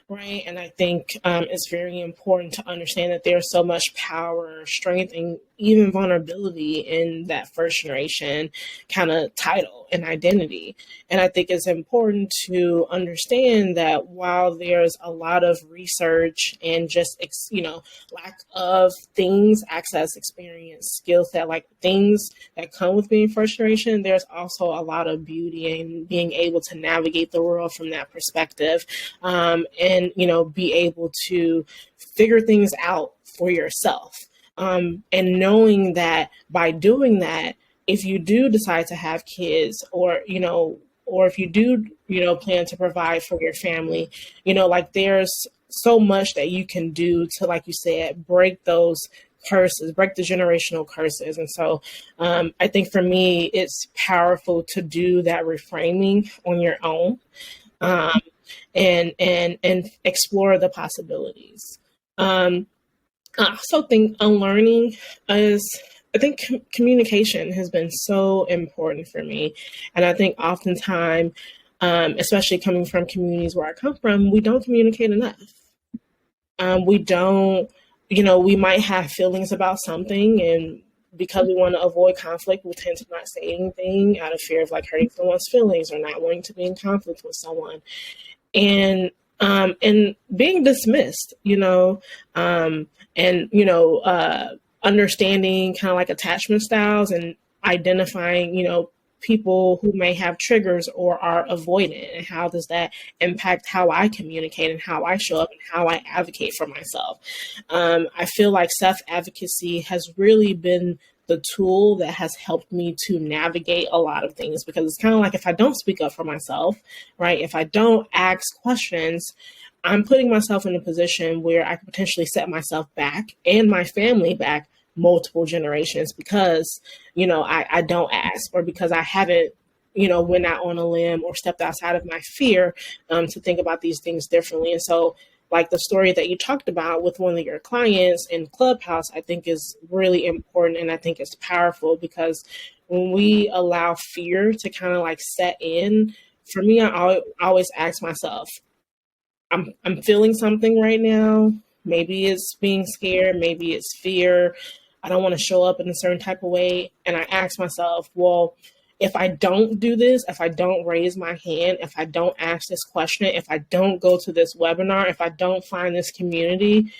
right? And I think it's very important to understand that there's so much power, strength, and even vulnerability in that first generation kind of title and identity. And I think it's important to understand that while there's a lot of research and just, lack of things, access, experience, skill set, like things that come with being first generation, there's also a lot of beauty in being able to navigate the world from that perspective, and, be able to figure things out for yourself. And knowing that by doing that, if you do decide to have kids, or if you do, plan to provide for your family, there's so much that you can do to, like you said, break those curses, break the generational curses. And so I think for me, it's powerful to do that reframing on your own, and explore the possibilities. I also think unlearning I think communication has been so important for me. And I think oftentimes, especially coming from communities where I come from, we don't communicate enough. We don't, we might have feelings about something, and because we want to avoid conflict, we tend to not say anything out of fear of like hurting someone's feelings or not wanting to be in conflict with someone. And being dismissed, understanding kind of like attachment styles and identifying, people who may have triggers or are avoidant, and how does that impact how I communicate and how I show up and how I advocate for myself. I feel like self-advocacy has really been the tool that has helped me to navigate a lot of things, because it's kind of like if I don't speak up for myself, right? If I don't ask questions, I'm putting myself in a position where I could potentially set myself back and my family back multiple generations because, I don't ask, or because I haven't, went out on a limb or stepped outside of my fear to think about these things differently. And so like the story that you talked about with one of your clients in Clubhouse, I think is really important. And I think it's powerful because when we allow fear to kind of like set in, for me, I always ask myself, I'm feeling something right now. Maybe it's being scared. Maybe it's fear. I don't want to show up in a certain type of way. And I ask myself, well, if I don't do this, if I don't raise my hand, if I don't ask this question, if I don't go to this webinar, if I don't find this community,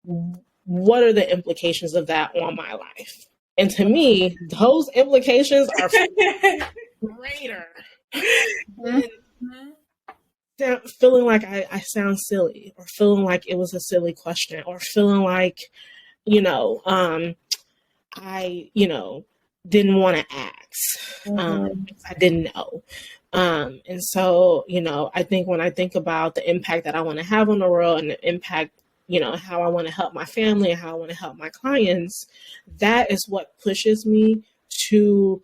what are the implications of that on my life? And to me, those implications are greater than feeling like I sound silly, or feeling like it was a silly question, or feeling like, I, didn't want to ask because I didn't know. And so, I think when I think about the impact that I want to have on the world and the impact, how I want to help my family and how I want to help my clients, that is what pushes me to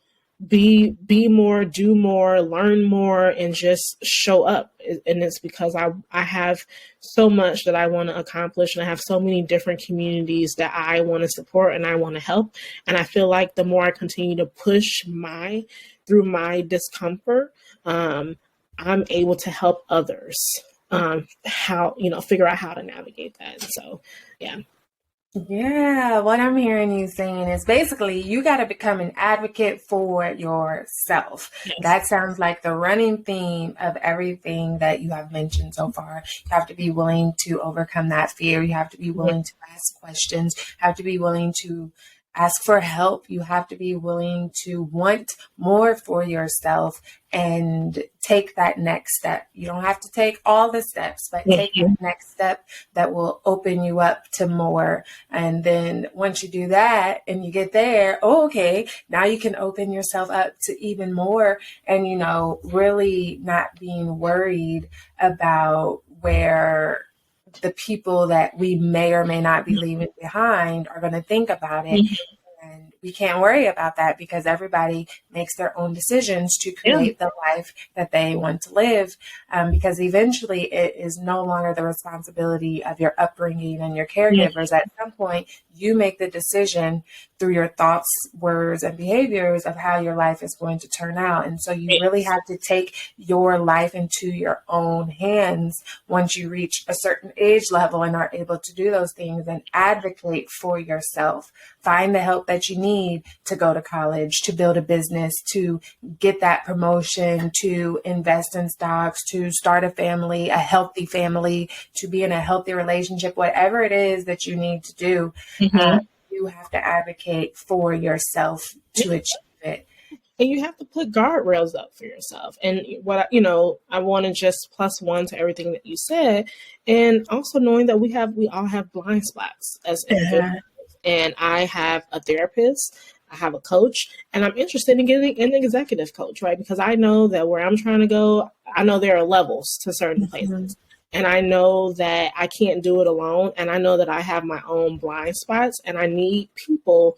be more, do more, learn more, and just show up. And it's because I have so much that I want to accomplish, and I have so many different communities that I want to support and I want to help. And I feel like the more I continue to push through my discomfort, I'm able to help others figure out how to navigate that. And so, yeah. Yeah, what I'm hearing you saying is basically you got to become an advocate for yourself. Yes. That sounds like the running theme of everything that you have mentioned so far. You have to be willing to overcome that fear. You have to be willing to ask questions. You have to be willing to ask for help. You have to be willing to want more for yourself and take that next step. You don't have to take all the steps, but take that next step that will open you up to more. And then once you do that and you get there, okay, now you can open yourself up to even more, and, really not being worried about where the people that we may or may not be leaving behind are going to think about it. And we can't worry about that because everybody makes their own decisions to create the life that they want to live. Because eventually it is no longer the responsibility of your upbringing and your caregivers. At some point, you make the decision through your thoughts, words, and behaviors of how your life is going to turn out. And so you really have to take your life into your own hands once you reach a certain age level and are able to do those things, and advocate for yourself. Find the help that you need to go to college, to build a business, to get that promotion, to invest in stocks, to start a family, a healthy family, to be in a healthy relationship, whatever it is that you need to do. You have to advocate for yourself to achieve it. And you have to put guardrails up for yourself. And what, I want to just plus one to everything that you said. And also knowing that we all have blind spots as individuals. And I have a therapist, I have a coach, and I'm interested in getting an executive coach, right? Because I know that where I'm trying to go, I know there are levels to certain places. And I know that I can't do it alone. And I know that I have my own blind spots, and I need people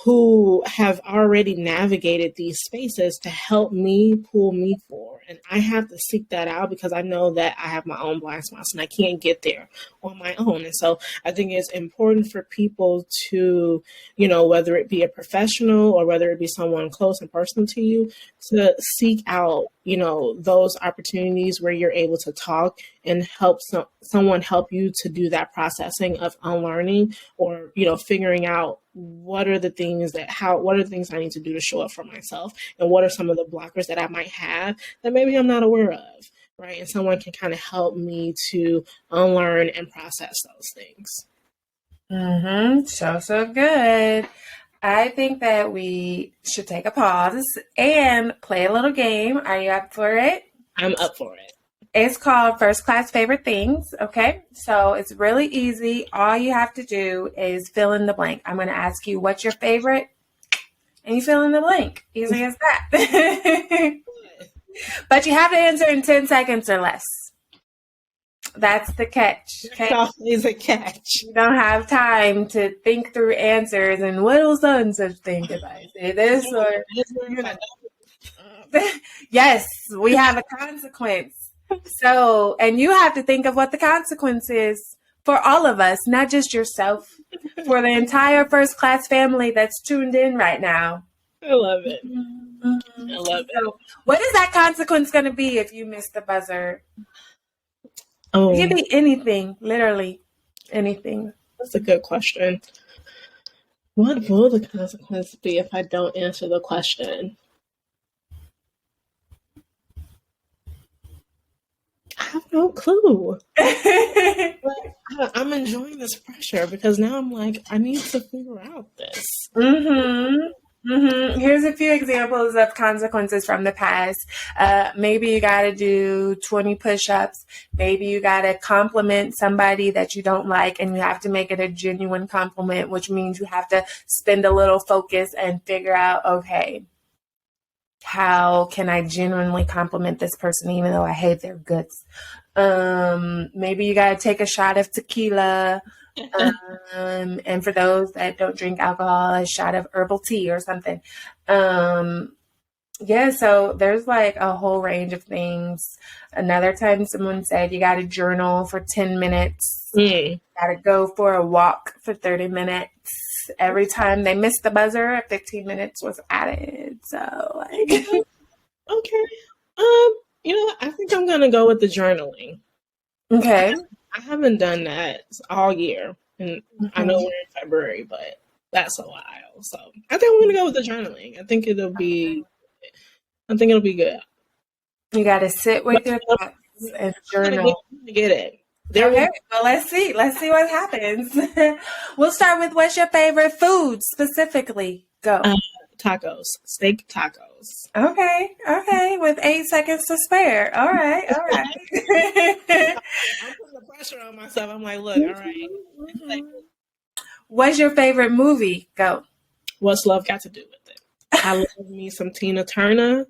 who have already navigated these spaces to help me pull me forward. And I have to seek that out because I know that I have my own blind spots and I can't get there on my own. And so I think it's important for people to, whether it be a professional or whether it be someone close and personal to you, to seek out those opportunities where you're able to talk and help someone help you to do that processing of unlearning, or, figuring out what are the things I need to do to show up for myself, and what are some of the blockers that I might have that maybe I'm not aware of, right? And someone can kind of help me to unlearn and process those things. So good. I think that we should take a pause and play a little game. Are you up for it? I'm up for it. It's called First Class Favorite Things. Okay. So it's really easy. All you have to do is fill in the blank. I'm going to ask you, what's your favorite? And you fill in the blank. Easy as that. But you have to answer in 10 seconds or less. That's the catch. Okay? There's always a catch. You don't have time to think through answers and what will such thing if I say this or yes, we have a consequence. So, and you have to think of what the consequence is for all of us, not just yourself, for the entire first class family that's tuned in right now. I love it. I love it. So, what is that consequence going to be if you miss the buzzer? Oh, It can be anything, literally anything. That's a good question. What will the consequence be if I don't answer the question? I have no clue. But I'm enjoying this pressure because now I'm like, I need to figure out this. Here's a few examples of consequences from the past. Maybe you got to do 20 push-ups. Maybe you got to compliment somebody that you don't like, and you have to make it a genuine compliment, which means you have to spend a little focus and figure out, okay, how can I genuinely compliment this person even though I hate their guts? Maybe you got to take a shot of tequila. And for those that don't drink alcohol, a shot of herbal tea or something. So there's like a whole range of things. Another time someone said you got to journal for 10 minutes. Got to go for a walk for 30 minutes. Every time they missed the buzzer, 15 minutes was added. So like, okay. I think I'm gonna go with the journaling. Okay. I haven't done that all year, and I know we're in February, but that's a while. So I think I'm gonna go with the journaling. I think it'll be good. You got to sit with your thoughts and journal. Get it. Okay, well, let's see what happens. We'll start with, what's your favorite food specifically? Go. Tacos, steak tacos. Okay, with 8 seconds to spare. All right. I'm putting the pressure on myself. I'm like, look, all right. What's your favorite movie? Go. What's love got to do with it? I love me some Tina Turner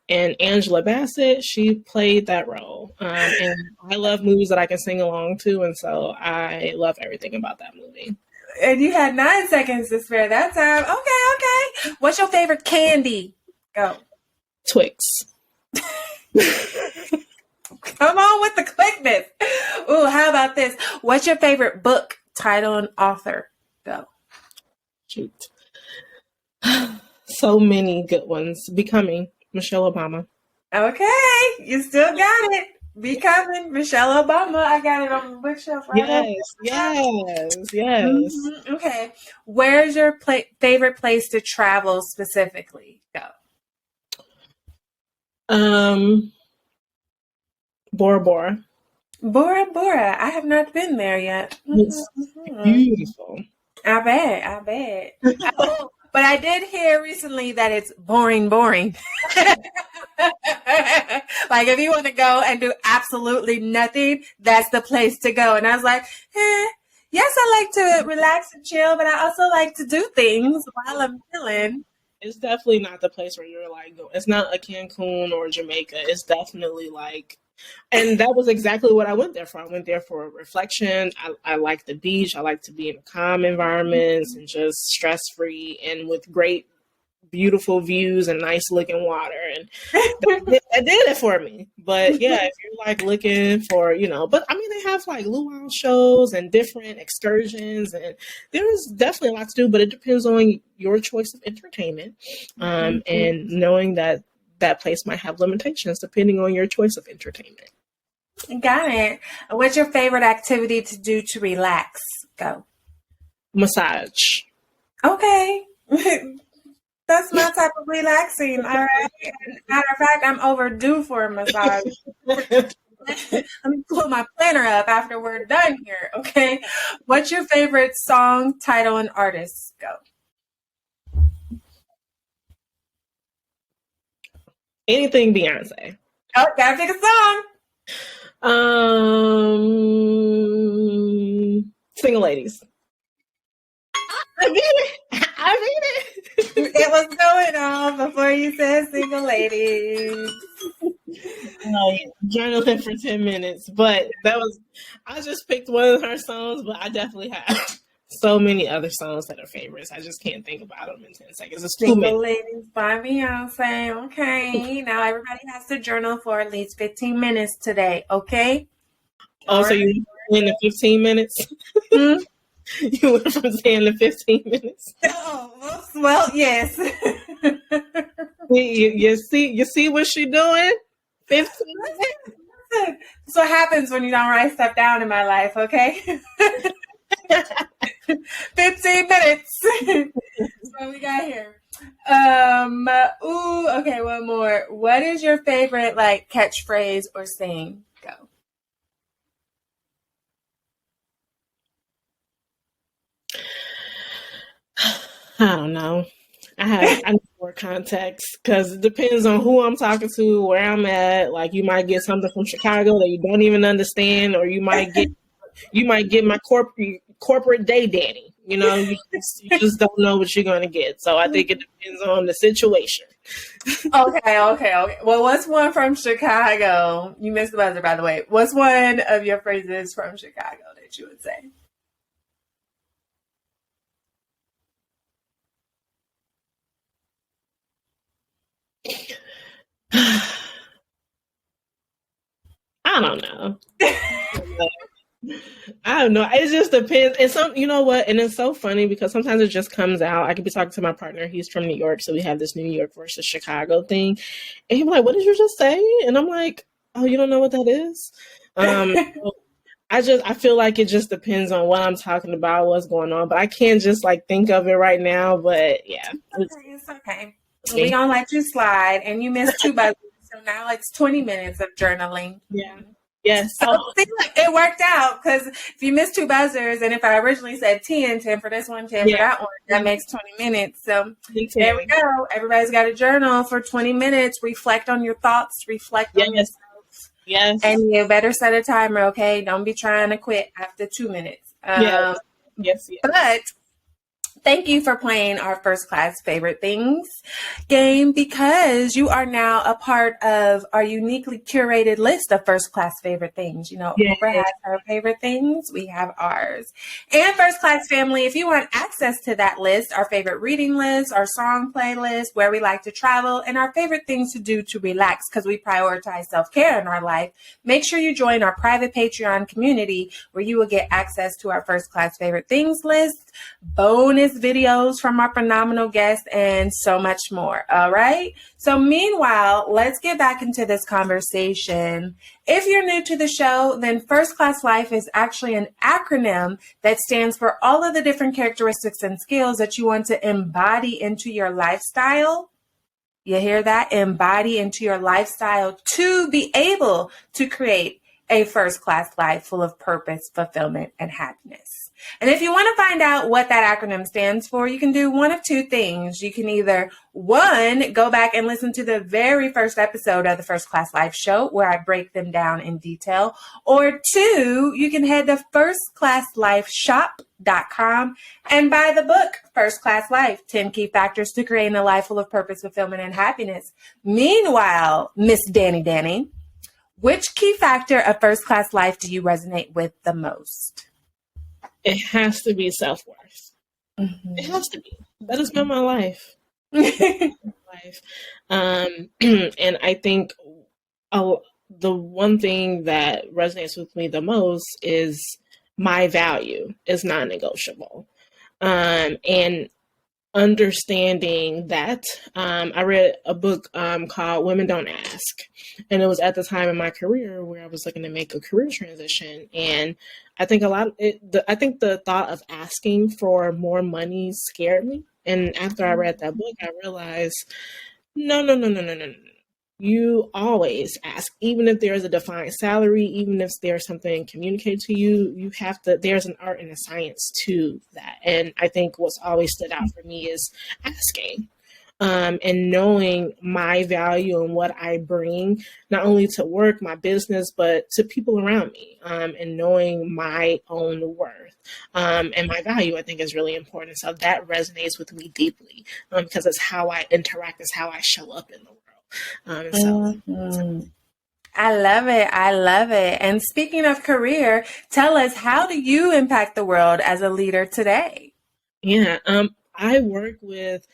and Angela Bassett. She played that role. And I love movies that I can sing along to. And so I love everything about that movie. And you had 9 seconds to spare that time. Okay. What's your favorite candy? Go. Twix. Come on with the quickness. Ooh, how about this? What's your favorite book, title, and author? Go. Shoot. So many good ones. Becoming Michelle Obama. Okay. You still got it. Becoming Michelle Obama. I got it on the bookshelf right now. Yes. Okay. Where's your favorite place to travel specifically? Go. Bora Bora. Bora Bora. I have not been there yet. It's beautiful. I bet. But I did hear recently that it's boring. Like, if you want to go and do absolutely nothing, that's the place to go. And I was like, yes, I like to relax and chill, but I also like to do things while I'm chilling. It's definitely not the place where you're like, it's not a Cancun or Jamaica. It's definitely like, and that was exactly what I went there for. I went there for reflection. I like the beach. I like to be in calm environments and just stress-free and with great, beautiful views and nice looking water. And that did it for me. But yeah, if you're like looking for, but I mean, they have like luau shows and different excursions, and there's definitely a lot to do, but it depends on your choice of entertainment. And knowing that that place might have limitations depending on your choice of entertainment. Got it. What's your favorite activity to do to relax? Go. Massage. Okay. That's my type of relaxing. All right. Matter of fact, I'm overdue for a massage. Let me pull my planner up after we're done here. Okay. What's your favorite song, title, and artist? Go. Anything Beyonce. Oh, gotta pick a song. Single Ladies. I mean it. It was going on before you said Single Ladies. Journaling for 10 minutes, but I just picked one of her songs, but I definitely have so many other songs that are favorites. I just can't think about them in 10 seconds. It's too many. Single Ladies by Beyonce. Okay. Now everybody has to journal for at least 15 minutes today. Okay. Oh, so you went in 15 minutes? Hmm? You went from 10 to 15 minutes. Oh, well, yes. You see what she doing? 15 minutes. That's what happens when you don't write stuff down in my life, okay? 15 minutes. That's what we got here. Okay, one more. What is your favorite catchphrase or saying? Go. I don't know. I need more context because it depends on who I'm talking to, where I'm at. Like you might get something from Chicago that you don't even understand, or you might get my corporate day daddy. You know, you just don't know what you're gonna get. So I think it depends on the situation. Okay. Well, what's one from Chicago? You missed the buzzer, by the way. What's one of your phrases from Chicago that you would say? I don't know. I don't know. It just depends. And you know what? And it's so funny because sometimes it just comes out. I could be talking to my partner. He's from New York. So we have this New York versus Chicago thing. And he's like, what did you just say? And I'm like, oh, you don't know what that is? I feel like it just depends on what I'm talking about, what's going on. But I can't just think of it right now. But yeah. It's okay. We're going to let you slide. And you missed 2 buzzers. So now it's 20 minutes of journaling. Yeah. Yes. So it worked out because if you missed 2 buzzers and if I originally said 10 for this one, 10 for that one, that makes 20 minutes. So there we go. Everybody's got a journal for 20 minutes. Reflect on your thoughts. Reflect on yourself. Yes. And you better set a timer, okay? Don't be trying to quit after 2 minutes. Yes. But thank you for playing our First Class Favorite Things game because you are now a part of our uniquely curated list of First Class Favorite Things. You know, Oprah has her favorite things. We have ours. And First Class Family, if you want access to that list, our favorite reading list, our song playlist, where we like to travel, and our favorite things to do to relax because we prioritize self-care in our life, make sure you join our private Patreon community where you will get access to our First Class Favorite Things list, bonus videos from our phenomenal guests, and so much more. All right. So meanwhile, let's get back into this conversation. If you're new to the show, then First Class Life is actually an acronym that stands for all of the different characteristics and skills that you want to embody into your lifestyle. You hear that? Embody into your lifestyle to be able to create a first class life full of purpose, fulfillment, and happiness. And if you want to find out what that acronym stands for, you can do one of 2 things. You can either, 1, go back and listen to the very first episode of the First Class Life show where I break them down in detail, or 2, you can head to firstclasslifeshop.com and buy the book, First Class Life, 10 Key Factors to Creating a Life Full of Purpose, Fulfillment, and Happiness. Meanwhile, Miss Danny, which key factor of First Class Life do you resonate with the most? It has to be self-worth. Mm-hmm. It has to be. That has been my life. And I think the one thing that resonates with me the most is my value is non-negotiable. And understanding that I read a book called Women Don't Ask. And it was at the time in my career where I was looking to make a career transition. And I think I think the thought of asking for more money scared me. And after I read that book, I realized, no, no, no, no, no, no, no. You always ask, even if there's a defined salary, even if there's something communicated to you, there's an art and a science to that. And I think what's always stood out for me is asking. And knowing my value and what I bring, not only to work, my business, but to people around me, and knowing my own worth and my value, I think is really important. So that resonates with me deeply because it's how I interact, it's how I show up in the world. I love it. I love it. And speaking of career, tell us, how do you impact the world as a leader today? Yeah. I work with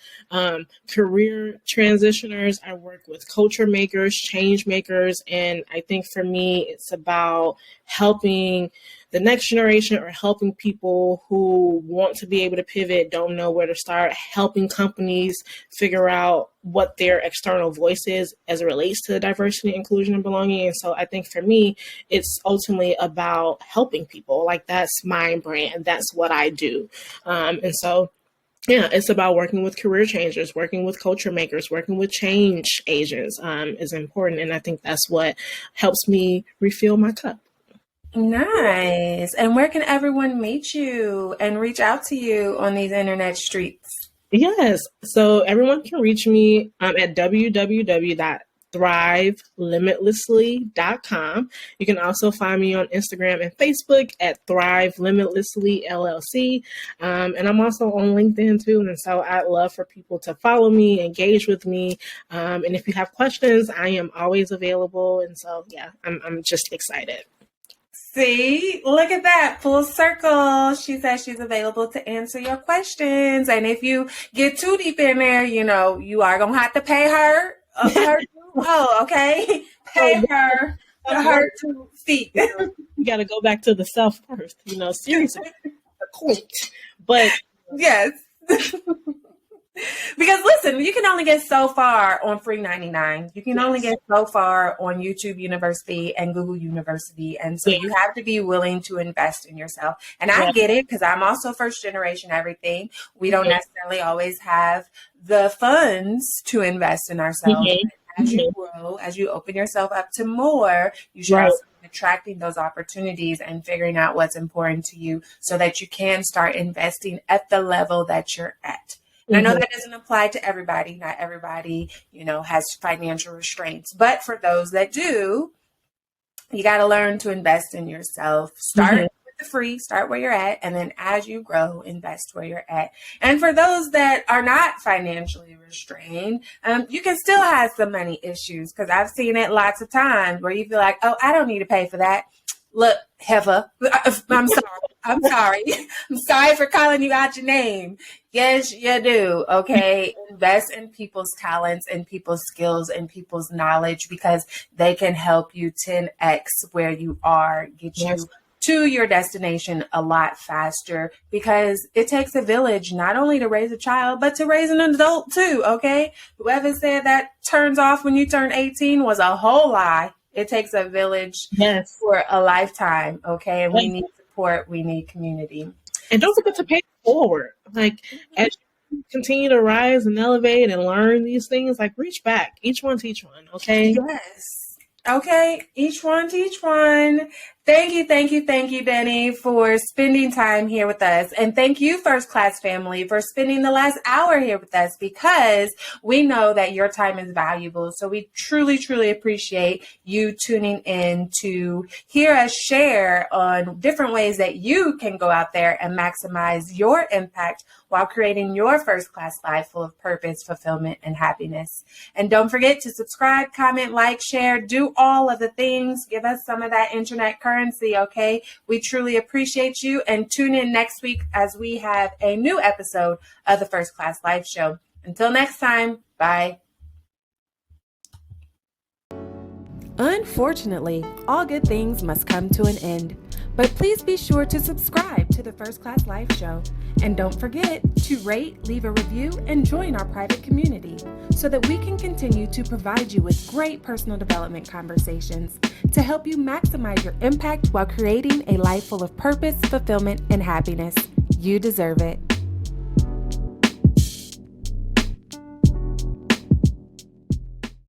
career transitioners. I work with culture makers, change makers. And I think for me, it's about helping the next generation or helping people who want to be able to pivot, don't know where to start, helping companies figure out what their external voice is as it relates to diversity, inclusion, and belonging. And so I think for me, it's ultimately about helping people. Like, that's my brand. That's what I do. And so yeah, it's about working with career changers, working with culture makers, working with change agents is important. And I think that's what helps me refill my cup. Nice. And where can everyone meet you and reach out to you on these internet streets? Yes. So everyone can reach me at www.thrivelimitlessly.com. You can also find me on Instagram and Facebook at Thrive Limitlessly LLC. And I'm also on LinkedIn too. And so I'd love for people to follow me, engage with me. And if you have questions, I am always available. And so, yeah, I'm just excited. See, look at that, full circle. She says she's available to answer your questions. And if you get too deep in there, you are going to have to pay her. Okay. Pay her to speak. You got to go back to the self first, seriously. The point. But yes. Because listen, you can only get so far on free 99. You can only get so far on YouTube University and Google University. And so you have to be willing to invest in yourself. And I get it, because I'm also first generation everything. We don't necessarily always have the funds to invest in ourselves. As you grow, as you open yourself up to more, you should start attracting those opportunities and figuring out what's important to you so that you can start investing at the level that you're at. And I know that doesn't apply to everybody. Not everybody, has financial restraints. But for those that do, you got to learn to invest in yourself. Start with the free, start where you're at. And then as you grow, invest where you're at. And for those that are not financially restrained, you can still have some money issues, because I've seen it lots of times where you feel like, oh, I don't need to pay for that. Look, Heifer, I'm sorry. I'm sorry. I'm sorry for calling you out your name. Yes, you do. Okay. Invest in people's talents and people's skills and people's knowledge, because they can help you 10x where you are, get you to your destination a lot faster, because it takes a village not only to raise a child, but to raise an adult too. Okay. Whoever said that turns off when you turn 18 was a whole lie. It takes a village for a lifetime. Okay. And we need support. We need community. And don't forget to pay it forward. Like, as you continue to rise and elevate and learn these things, like, reach back. Each one teach one. Okay. Yes. Okay. Each one teach one. Thank you, Danny, for spending time here with us. And thank you, First Class family, for spending the last hour here with us, because we know that your time is valuable. So we truly, truly appreciate you tuning in to hear us share on different ways that you can go out there and maximize your impact while creating your first class life full of purpose, fulfillment, and happiness. And don't forget to subscribe, comment, like, share, do all of the things. Give us some of that internet currency, okay? We truly appreciate you, and tune in next week as we have a new episode of the First Class Life Show. Until next time, bye. Unfortunately, all good things must come to an end. But please be sure to subscribe to the First Class Life Show. And don't forget to rate, leave a review, and join our private community so that we can continue to provide you with great personal development conversations to help you maximize your impact while creating a life full of purpose, fulfillment, and happiness. You deserve it.